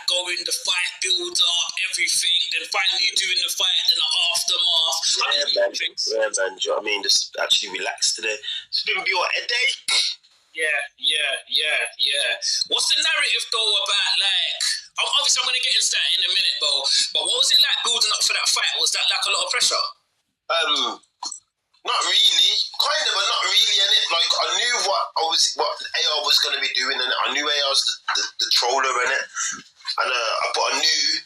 going, the fight builds up, everything, then finally you doing the fight, then the aftermath. Yeah, man. Do you know what I mean? Just actually relax today. It's been your headache. Yeah. What's the narrative though about like? Obviously, I'm gonna get into that in a minute, but what was it like building up for that fight? Was that like a lot of pressure? Not really. Kind of, but not really. And it like I knew what AR was gonna be doing, and I knew AR was the troller in it, and but I knew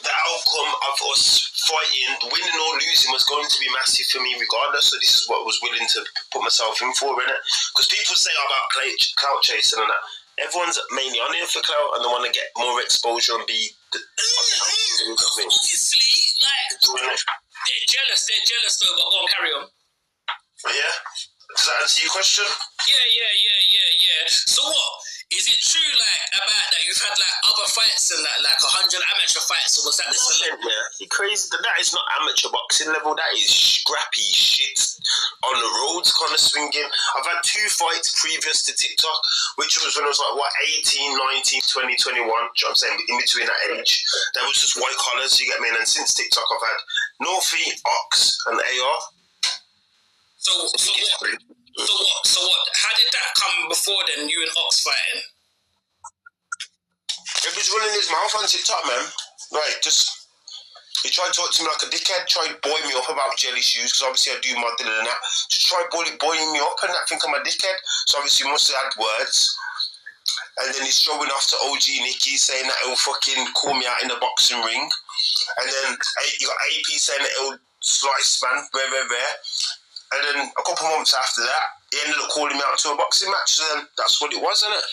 the outcome of us fighting, winning or losing, was going to be massive for me regardless. So this is what I was willing to put myself in for, innit? Because people say about clout chasing and that. Everyone's mainly on here for clout and they want to get more exposure and be obviously, like, they're jealous though, but go on, carry on. Yeah? Does that answer your question? Yeah. So what? Is it true, like, about that you've had, like, other fights and, like 100 amateur fights, or was that this? Yeah, you're crazy. That is not amateur boxing level. That is scrappy shit on the roads kind of swinging. I've had 2 fights previous to TikTok, which was when I was, like, 18, 19, 20, 21. Do you know what I'm saying? In between that age. That was just white collars, you get me? And then since TikTok, I've had Northie, Ox, and AR. So what? How did that come before then, you and Ox fighting? He was running his mouth on TikTok, man. Like, he tried to talk to me like a dickhead, tried to boy me up about jelly shoes, because obviously I do modeling and that. Just tried boying me up and that, think I'm a dickhead. So obviously he must have had words. And then he's showing off to OG Nicky, saying that he'll fucking call me out in the boxing ring. And then you got AP saying that he'll slice, man, rare. And then a couple months after that, he ended up calling me out to a boxing match. So then that's what it was, isn't it?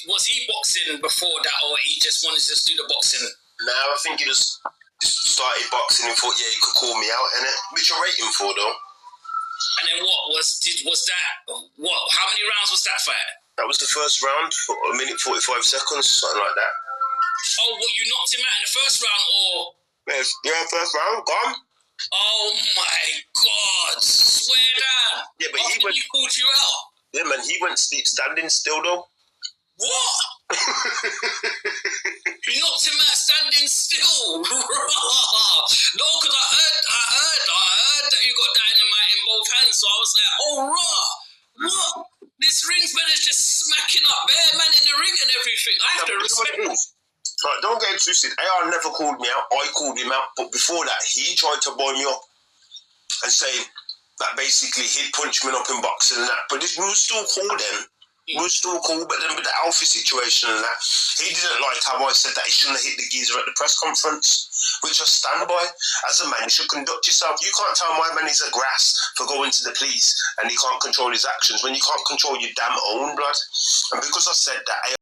Was he boxing before that, or he just wanted to do the boxing? No, I think he just started boxing and thought, yeah, he could call me out, innit? Which I rate him for, though. And then how many rounds was that fight? That was the first round, for a minute 45 seconds, something like that. Oh, what, you knocked him out in the first round, or? Yeah, first round, gone. Oh my God! Swear down. Yeah, but after he called you out. Yeah, man, he went sleep standing still though. What? You knocked him out standing still. No, because I heard that you got dynamite in both hands, so I was like, oh raw. What? This ring's better just smacking up bare man in the ring and everything. I have to respect it. Right, don't get it twisted. AR never called me out. I called him out. But before that, he tried to boy me up and say that basically he'd punch me up in boxing and that. But we were still cool then. We were still cool. But then with the Alfie situation and that, he didn't like how I said that he shouldn't have hit the geezer at the press conference, which I stand by. As a man, you should conduct yourself. You can't tell my man he's a grass for going to the police and he can't control his actions when you can't control your damn own blood. And because I said that,